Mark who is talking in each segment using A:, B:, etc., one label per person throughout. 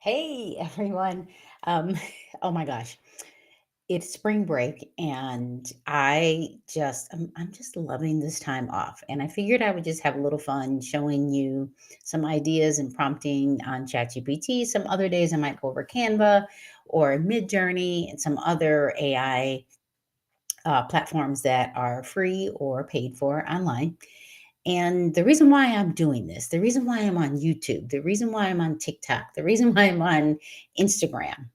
A: Hey everyone. Um, oh my gosh. It's spring break and I'm just loving this time off. And I figured I would just have a little fun showing you some ideas and prompting on ChatGPT. Some other days I might go over Canva or Midjourney and some other AI platforms that are free or paid for online. And the reason why I'm doing this, the reason why I'm on YouTube, the reason why I'm on TikTok, the reason why I'm on Instagram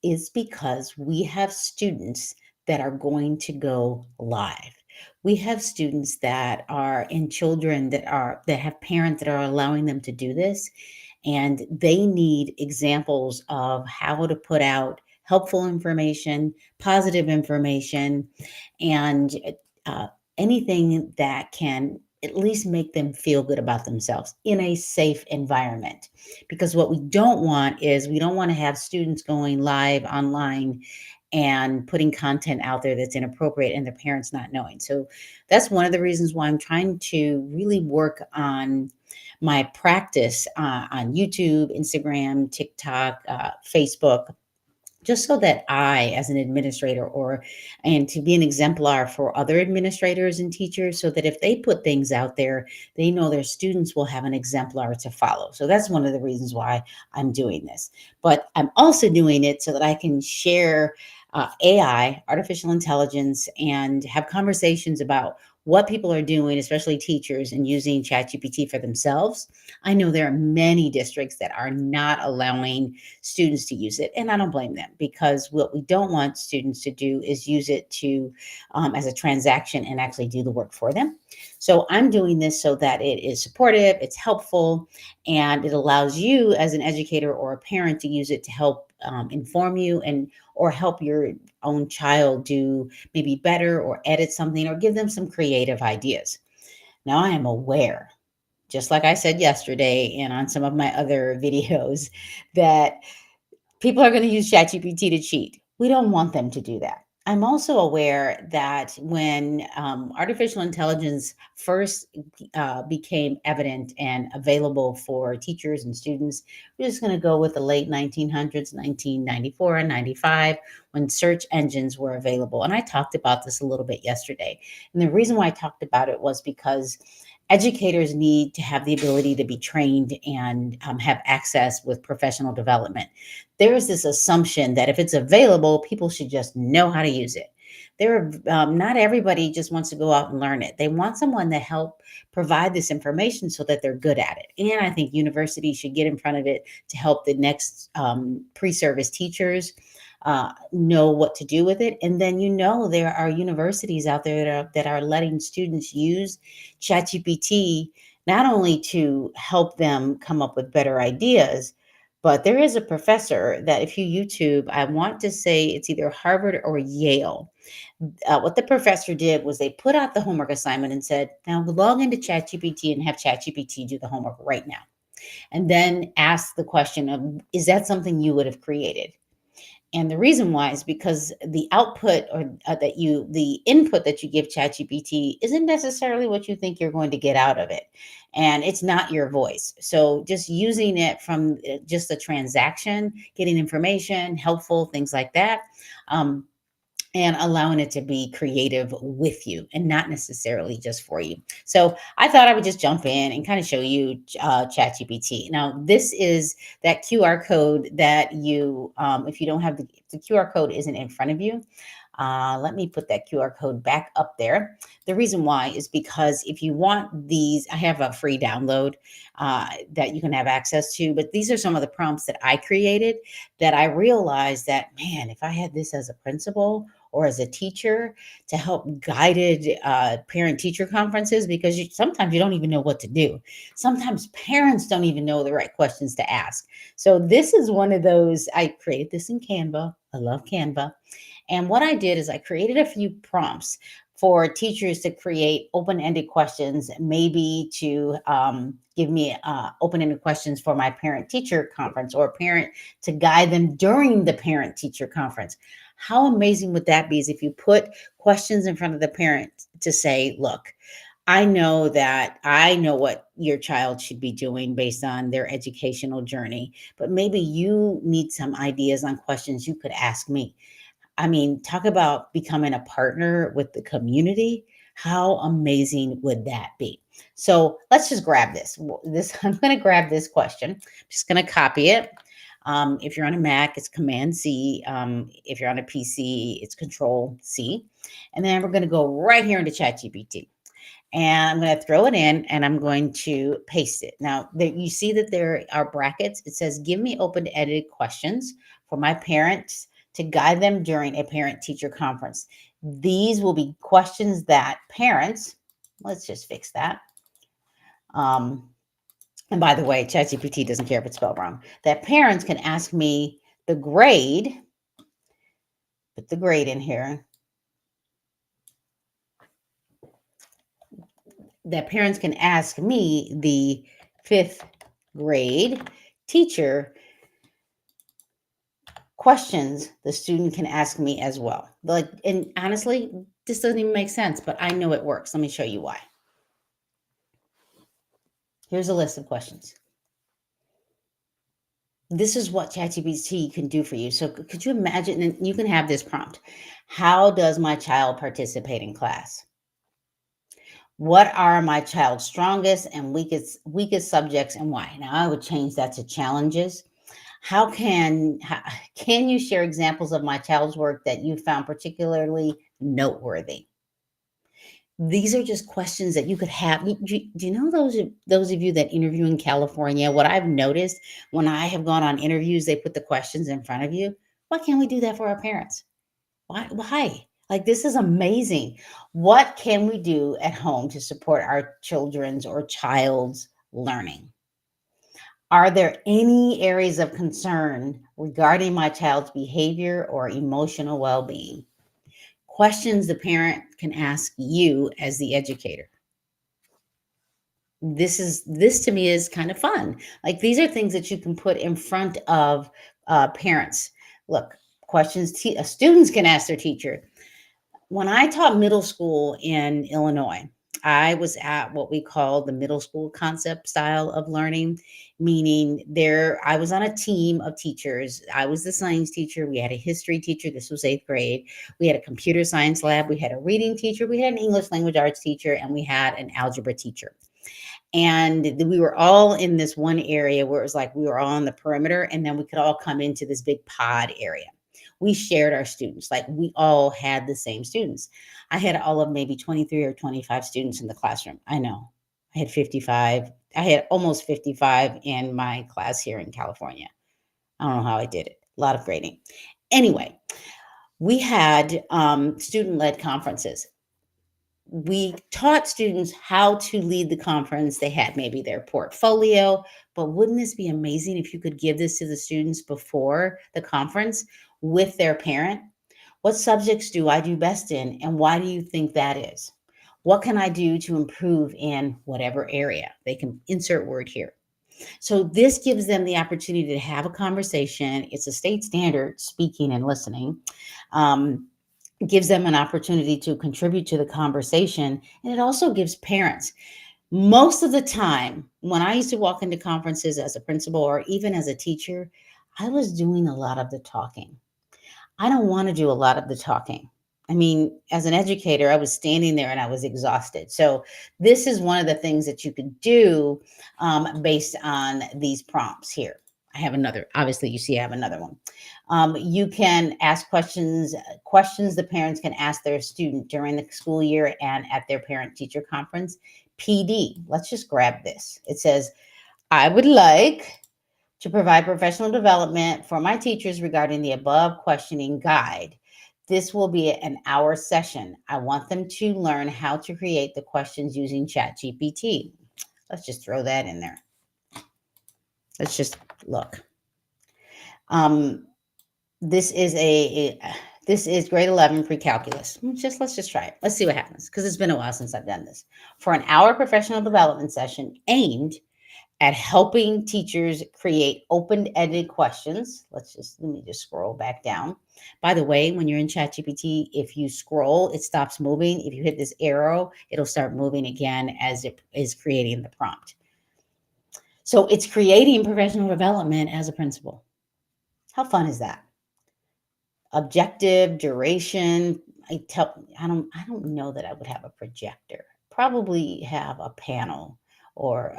A: is because we have students that are going to go live. We have students that are and children that have parents that are allowing them to do this, and they need examples of how to put out helpful information, positive information, and uh, anything that can at least make them feel good about themselves in a safe environment. Because what we don't want is we don't want to have students going live online and putting content out there that's inappropriate and their parents not knowing. So that's one of the reasons why I'm trying to really work on my practice on YouTube, Instagram, TikTok, Facebook, just so that I, as an administrator, or and to be an exemplar for other administrators and teachers, so that if they put things out there, they know their students will have an exemplar to follow. So that's one of the reasons why I'm doing this. But I'm also doing it so that I can share AI, artificial intelligence, and have conversations about what people are doing, especially teachers, and using ChatGPT for themselves. I know there are many districts that are not allowing students to use it. And I don't blame them, because what we don't want students to do is use it to as a transaction and actually do the work for them. So I'm doing this so that it is supportive, it's helpful, and it allows you as an educator or a parent to use it to help inform you and or help your own child do maybe better or edit something or give them some creative ideas. Now I am aware, just like I said yesterday and on some of my other videos, that people are going to use ChatGPT to cheat. We don't want them to do that. I'm also aware that when artificial intelligence first became evident and available for teachers and students, we're just going to go with the late 1900s, 1994 and 95, when search engines were available. And I talked about this a little bit yesterday. And the reason why I talked about it was because educators need to have the ability to be trained and have access with professional development. There is this assumption that if it's available, people should just know how to use it. Not everybody just wants to go out and learn it. They want someone to help provide this information so that they're good at it. And I think universities should get in front of it to help the next pre-service teachers know what to do with it. And then there are universities out there that are letting students use ChatGPT not only to help them come up with better ideas, but there is a professor that if you YouTube, I want to say it's either Harvard or Yale. What the professor did was they put out the homework assignment and said, now log into ChatGPT and have ChatGPT do the homework right now. And then ask the question of, is that something you would have created? And the reason why is because the output or the input that you give ChatGPT isn't necessarily what you think you're going to get out of it. And it's not your voice. So just using it from just a transaction, getting information, helpful, things like that. Um, and allowing it to be creative with you and not necessarily just for you. So I thought I would just jump in and kind of show you ChatGPT. Now, this is that QR code that if you don't have the QR code isn't in front of you. Let me put that QR code back up there. The reason why is because if you want these, I have a free download that you can have access to, but these are some of the prompts that I created that I realized that, man, if I had this as a principal or as a teacher to help guided parent-teacher conferences, because sometimes you don't even know what to do. Sometimes parents don't even know the right questions to ask. So this is one of those. I created this in Canva. I love Canva. And what I did is I created a few prompts for teachers to create open-ended questions, maybe to give me open-ended questions for my parent-teacher conference or parent to guide them during the parent-teacher conference. How amazing would that be is if you put questions in front of the parent to say, look, I know that I know what your child should be doing based on their educational journey, but maybe you need some ideas on questions you could ask me. I mean, talk about becoming a partner with the community. How amazing would that be? So let's just grab this. This I'm going to grab this question. I'm just going to copy it. If you're on a Mac, it's Command C. If you're on a PC, it's Control C. And then we're going to go right here into ChatGPT, and I'm going to throw it in and I'm going to paste it. Now, there, you see that there are brackets. It says, give me open edited questions for my parents to guide them during a parent teacher conference. These will be questions that parents, let's just fix that. Um, and by the way, ChatGPT doesn't care if it's spelled wrong, that parents can ask me the grade, put the grade in here, that parents can ask me, the fifth grade teacher, questions the student can ask me as well. Like, and honestly, this doesn't even make sense, but I know it works. Let me show you why. Here's a list of questions. This is what ChatGPT can do for you. So, could you imagine? And you can have this prompt: how does my child participate in class? What are my child's strongest and weakest subjects, and why? Now, I would change that to challenges. Can you share examples of my child's work that you found particularly noteworthy? These are just questions that you could have. Do you know those of you that interview in California? What I've noticed when I have gone on interviews, they put the questions in front of you. Why can't we do that for our parents? Why? Why? Like, this is amazing. What can we do at home to support our children's or child's learning? Are there any areas of concern regarding my child's behavior or emotional well being? Questions the parent can ask you as the educator. This to me is kind of fun. Like, these are things that you can put in front of parents. Look, questions students can ask their teacher. When I taught middle school in Illinois, I was at what we call the middle school concept style of learning, meaning there I was on a team of teachers. I was the science teacher. We had a history teacher. This was eighth grade. We had a computer science lab. We had a reading teacher. We had an English language arts teacher, and we had an algebra teacher. And we were all in this one area where it was like we were all on the perimeter, and then we could all come into this big pod area. We shared our students, like we all had the same students. I had all of maybe 23 or 25 students in the classroom. I know. I had 55. I had almost 55 in my class here in California. I don't know how I did it. A lot of grading. Anyway, we had student led conferences. We taught students how to lead the conference. They had maybe their portfolio, but wouldn't this be amazing if you could give this to the students before the conference with their parent? What subjects do I do best in, and why do you think that is? What can I do to improve in whatever area? They can insert word here. So this gives them the opportunity to have a conversation. It's a state standard, speaking and listening. Gives them an opportunity to contribute to the conversation. And it also gives parents, most of the time, when I used to walk into conferences as a principal or even as a teacher, I was doing a lot of the talking. I don't want to do a lot of the talking. I mean, as an educator, I was standing there and I was exhausted. So, this is one of the things that you could do based on these prompts here. I have another, obviously, you see, I have another one. You can ask questions the parents can ask their student during the school year and at their parent teacher conference. PD, let's just grab this. It says, I would like to provide professional development for my teachers regarding the above questioning guide. This will be an hour session. I want them to learn how to create the questions using ChatGPT. Let's just throw that in there. Let's just look. Um, this is this is grade 11 pre-calculus. Let's just try it. Let's see what happens, because it's been a while since I've done this. For an hour professional development session aimed at helping teachers create open-ended questions. Let me just scroll back down. By the way, when you're in ChatGPT, if you scroll, it stops moving. If you hit this arrow, it'll start moving again as it is creating the prompt. So it's creating professional development as a principal. How fun is that? Objective, duration. I don't know that I would have a projector. Probably have a panel or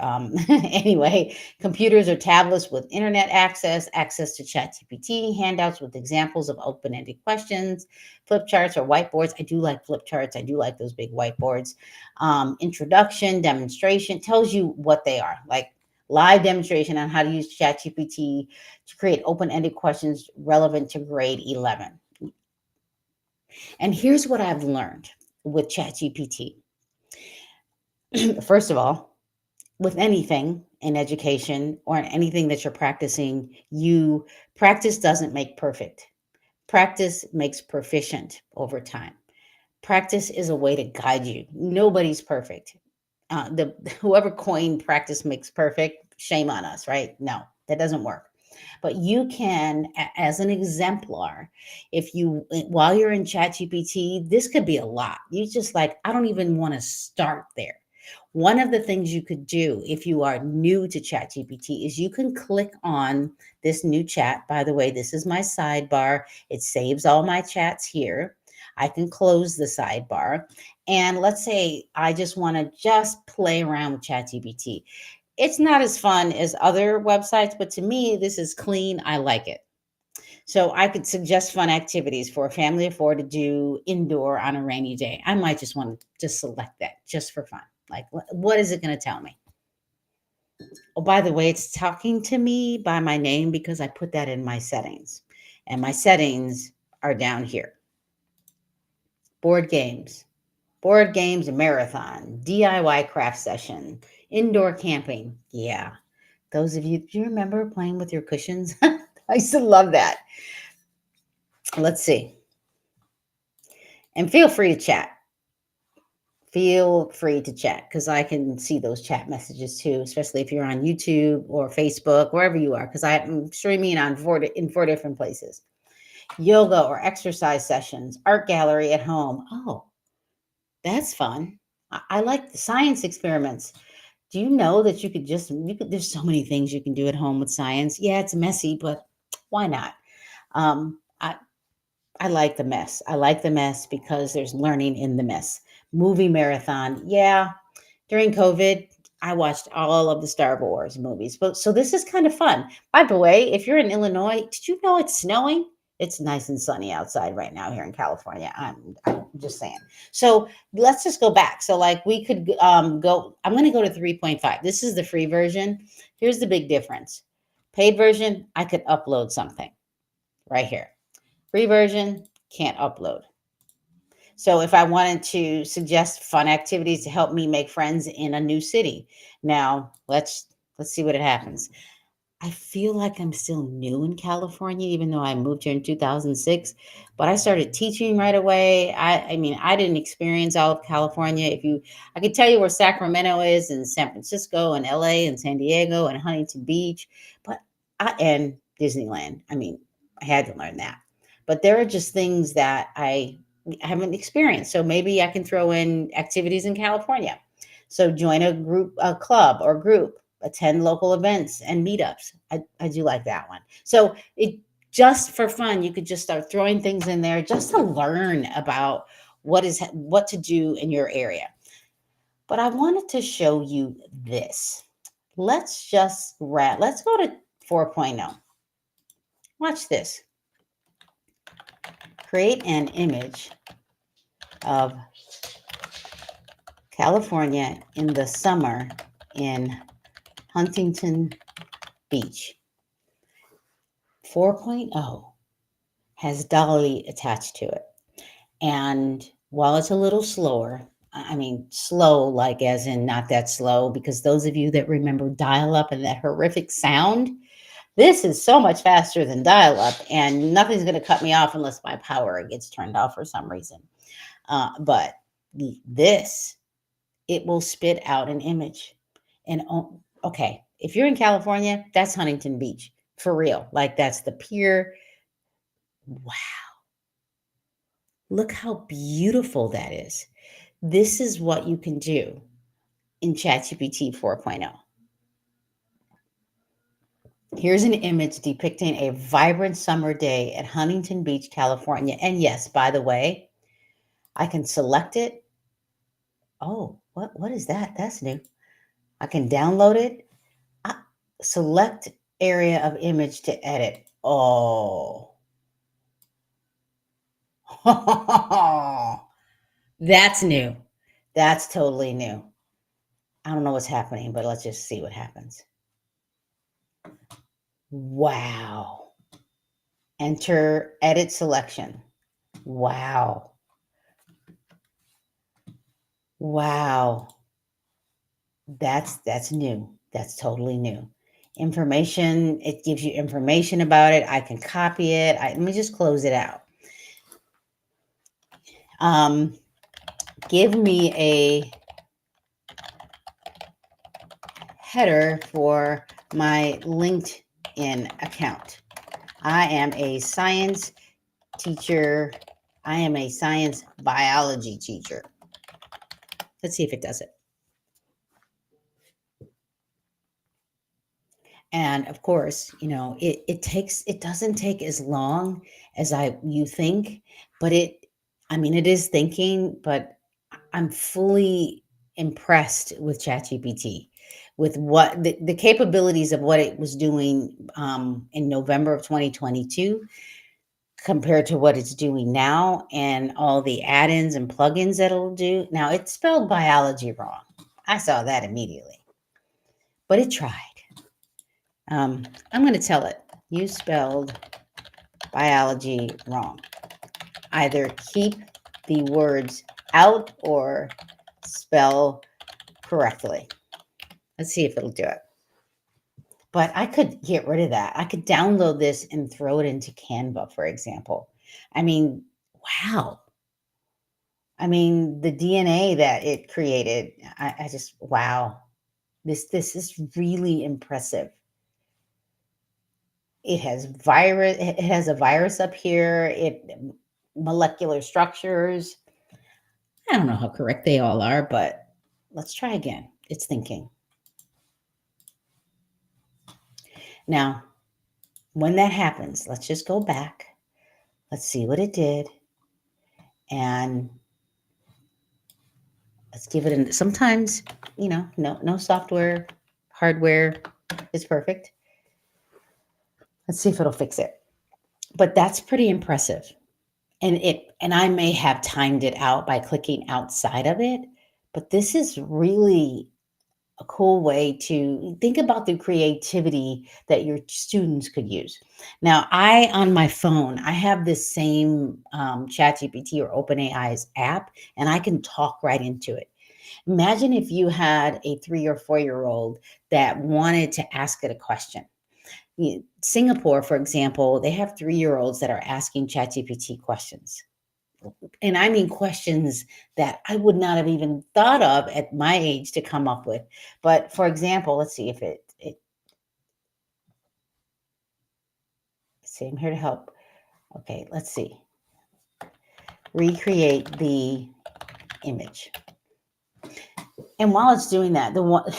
A: anyway, computers or tablets with internet access to ChatGPT, handouts with examples of open-ended questions, flip charts or whiteboards. I do like flip charts. I do like those big whiteboards. Introduction, demonstration tells you what they are, like live demonstration on how to use ChatGPT to create open-ended questions relevant to grade 11. And here's what I've learned with ChatGPT. First of all, with anything in education or in anything that you're practicing, you practice doesn't make perfect. Practice makes proficient over time. Practice is a way to guide you. Nobody's perfect. The whoever coined practice makes perfect, shame on us, right? No, that doesn't work. But you can, as an exemplar, if you while you're in ChatGPT, this could be a lot. You just like, I don't even want to start there. One of the things you could do if you are new to ChatGPT is you can click on this new chat. By the way, this is my sidebar. It saves all my chats here. I can close the sidebar. And let's say I just want to just play around with ChatGPT. It's not as fun as other websites, but to me, this is clean. I like it. So I could suggest fun activities for a family of four to do indoor on a rainy day. I might just want to just select that just for fun. Like, what is it going to tell me? Oh, by the way, it's talking to me by my name because I put that in my settings. And my settings are down here. Board games, marathon, DIY craft session, indoor camping. Yeah. Those of you, do you remember playing with your cushions? I used to love that. Let's see. And feel free to chat. Feel free to chat because I can see those chat messages too, especially if you're on YouTube or Facebook, wherever you are, because I'm streaming on in four different places. Yoga or exercise sessions, art gallery at home. Oh, that's fun. I like the science experiments. Do you know that there's so many things you can do at home with science. Yeah, it's messy, but why not? Um, I, I like the mess. I like the mess because there's learning in the mess. Movie marathon. Yeah. During COVID, I watched all of the Star Wars movies. But so this is kind of fun. By the way, if you're in Illinois, did you know it's snowing? It's nice and sunny outside right now here in California. I'm just saying. So let's just go back. So like we could go. I'm going to go to 3.5. This is the free version. Here's the big difference. Paid version, I could upload something right here. Free version, can't upload. So if I wanted to suggest fun activities to help me make friends in a new city, now let's see what it happens. I feel like I'm still new in California, even though I moved here in 2006. But I started teaching right away. I mean, I didn't experience all of California. I could tell you where Sacramento is, and San Francisco, and LA, and San Diego, and Huntington Beach, and Disneyland. I mean, I had to learn that. But there are just things that I haven't experienced. So maybe I can throw in activities in California. So join a club or group, attend local events and meetups. I do like that one. So it just for fun, you could just start throwing things in there just to learn about what to do in your area. But I wanted to show you this. Let's go to 4.0. Watch this. Create an image of California in the summer in Huntington Beach. 4.0 has DALL-E attached to it. And while it's a little slower, I mean, slow, like as in not that slow, because those of you that remember dial up and that horrific sound, this is so much faster than dial up, and nothing's going to cut me off unless my power gets turned off for some reason. But this, it will spit out an image. And okay, If you're in California, that's Huntington Beach for real. Like that's the pier. Wow. Look how beautiful that is. This is what you can do in ChatGPT 4.0. Here's an image depicting a vibrant summer day at Huntington Beach, California. And yes, by the way, I can select it. Oh, what is that? That's new. I can download it. Ah, select area of image to edit. Oh, that's new. That's totally new. I don't know what's happening, but let's just see what happens. Wow. Enter edit selection. Wow. Wow. That's new. That's totally new. Information, it gives you information about it. I can copy it. Let me just close it out. Um, give me a header for my LinkedIn account. I am a science teacher. I am a science biology teacher. Let's see if it does it. And of course, it doesn't take as long as you think, but it is thinking, but I'm fully impressed with ChatGPT, with what the capabilities of what it was doing in November of 2022 compared to what it's doing now, and all the add-ins and plugins that it'll do. Now, it spelled biology wrong. I saw that immediately, but it tried. I'm going to tell it, you spelled biology wrong. Either keep the words out or spell correctly. Let's see if it'll do it. But I could get rid of that. I could download this and throw it into Canva, for example. I mean, wow. I mean, the DNA that it created, I just, wow. This is really impressive. It has a virus up here, molecular structures. I don't know how correct they all are, but let's try again. It's thinking. Now, when that happens, let's just go back. Let's see what it did. And let's give it sometimes, no software, hardware is perfect. Let's see if it'll fix it. But that's pretty impressive. And I may have timed it out by clicking outside of it, but this is really a cool way to think about the creativity that your students could use. Now, on my phone, I have this same ChatGPT or OpenAI's app, and I can talk right into it. Imagine if you had a 3 or 4 year old that wanted to ask it a question. Singapore, for example, they have 3 year olds that are asking ChatGPT questions. And I mean questions that I would not have even thought of at my age to come up with. But for example, let's see if let's see, I'm here to help. Okay, let's see. Recreate the image. And while it's doing that, the one,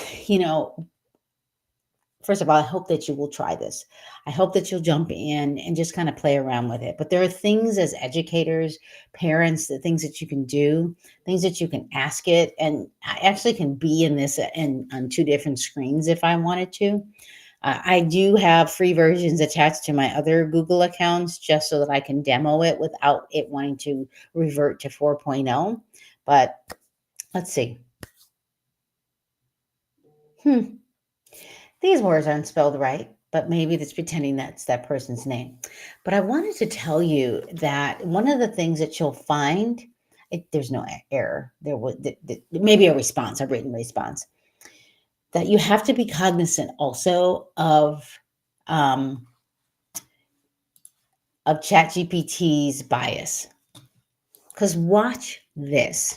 A: first of all, I hope that you will try this. I hope that you'll jump in and just kind of play around with it. But there are things as educators, parents, the things that you can do, things that you can ask it. And I actually can be in this on 2 different screens if I wanted to. I do have free versions attached to my other Google accounts just so that I can demo it without it wanting to revert to 4.0. But let's see. These words aren't spelled right, but maybe it's pretending that's that person's name. But I wanted to tell you that one of the things that you'll find, there's no error. There was maybe a response, a written response, that you have to be cognizant also of ChatGPT's bias. Because watch this.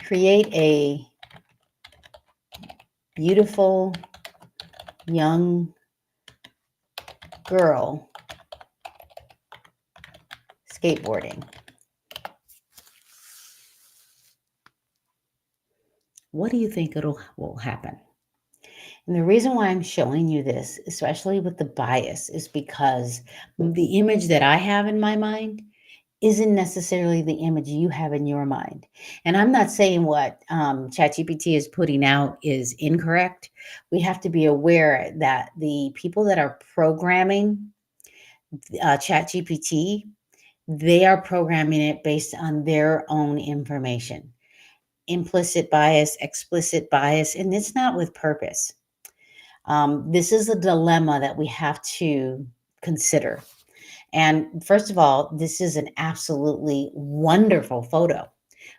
A: Create a beautiful young girl skateboarding. What do you think will happen? And the reason why I'm showing you this, especially with the bias, is because the image that I have in my mind isn't necessarily the image you have in your mind. And I'm not saying what ChatGPT is putting out is incorrect. We have to be aware that the people that are programming ChatGPT, they are programming it based on their own information, implicit bias, explicit bias, and it's not with purpose. This is a dilemma that we have to consider. And first of all, this is an absolutely wonderful photo.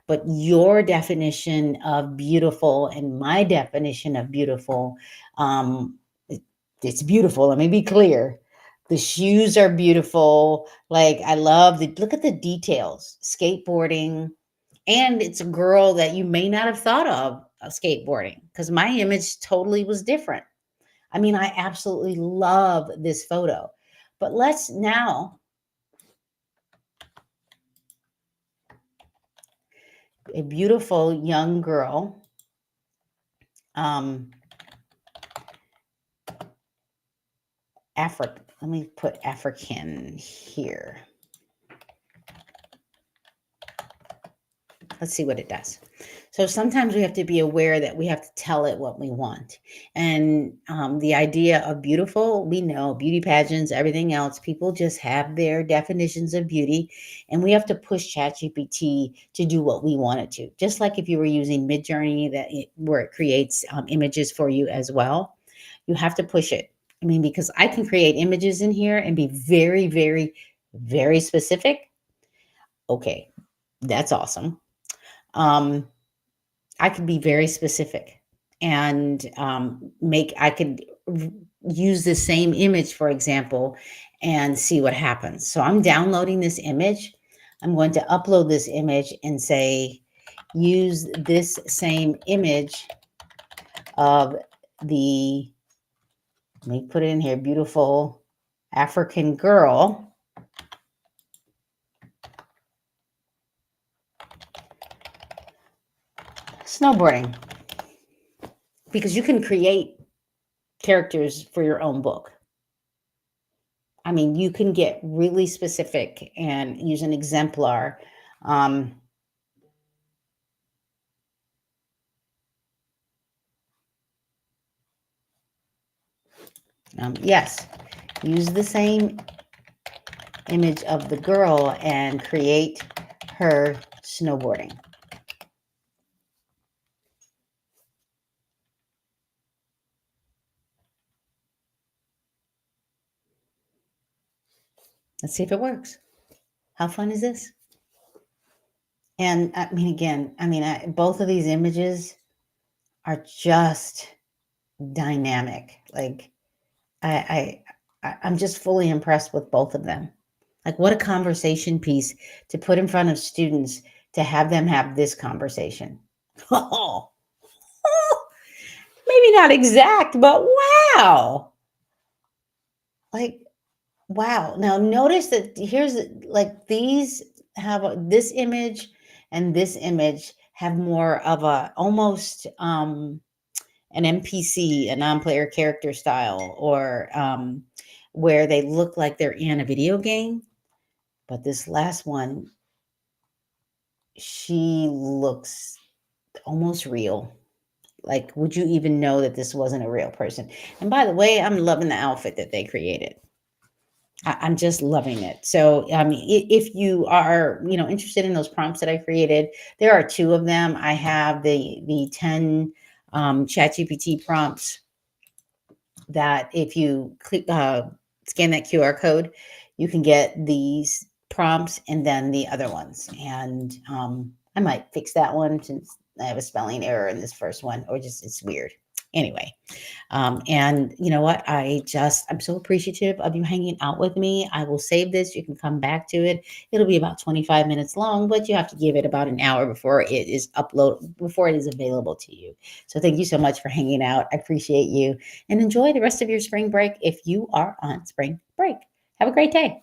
A: But your definition of beautiful and my definition of beautiful, it, it's beautiful. Let me be clear. The shoes are beautiful. Like I love the look at the details. Skateboarding, and it's a girl that you may not have thought of skateboarding because my image totally was different. I mean, I absolutely love this photo. But let's now a beautiful young girl. Um, Let me put African here. Let's see what it does. So sometimes we have to be aware that we have to tell it what we want. And the idea of beautiful, we know beauty pageants, everything else, people just have their definitions of beauty. And we have to push ChatGPT to do what we want it to. Just like if you were using Midjourney, where it creates images for you as well, you have to push it. I mean, because I can create images in here and be very, very, very specific. Okay, that's awesome. Um, I could be very specific and I could use the same image, for example, and see what happens. So I'm downloading this image. I'm going to upload this image and say, use this same image of the, let me put it in here, beautiful African girl snowboarding, because you can create characters for your own book. I mean, you can get really specific and use an exemplar. Um, yes, use the same image of the girl and create her snowboarding. Let's see if it works. How fun is this? And I mean, again, both of these images are just dynamic. Like I'm just fully impressed with both of them. Like what a conversation piece to put in front of students to have them have this conversation. Oh, maybe not exact, but wow. Like, wow. Now notice that like these this image and this image have more of a almost an NPC, a non-player character style, or where they look like they're in a video game. But this last one, she looks almost real. Like, would you even know that this wasn't a real person? And by the way, I'm loving the outfit that they created. I'm just loving it. So, I mean, if you are, interested in those prompts that I created, there are two of them. I have the 10 ChatGPT prompts that if you scan that QR code, you can get these prompts and then the other ones. And I might fix that one since I have a spelling error in this first one, or just it's weird. Anyway, and you know what? I'm so appreciative of you hanging out with me. I will save this. You can come back to it. It'll be about 25 minutes long, but you have to give it about an hour before it is available to you. So thank you so much for hanging out. I appreciate you and enjoy the rest of your spring break if you are on spring break. Have a great day.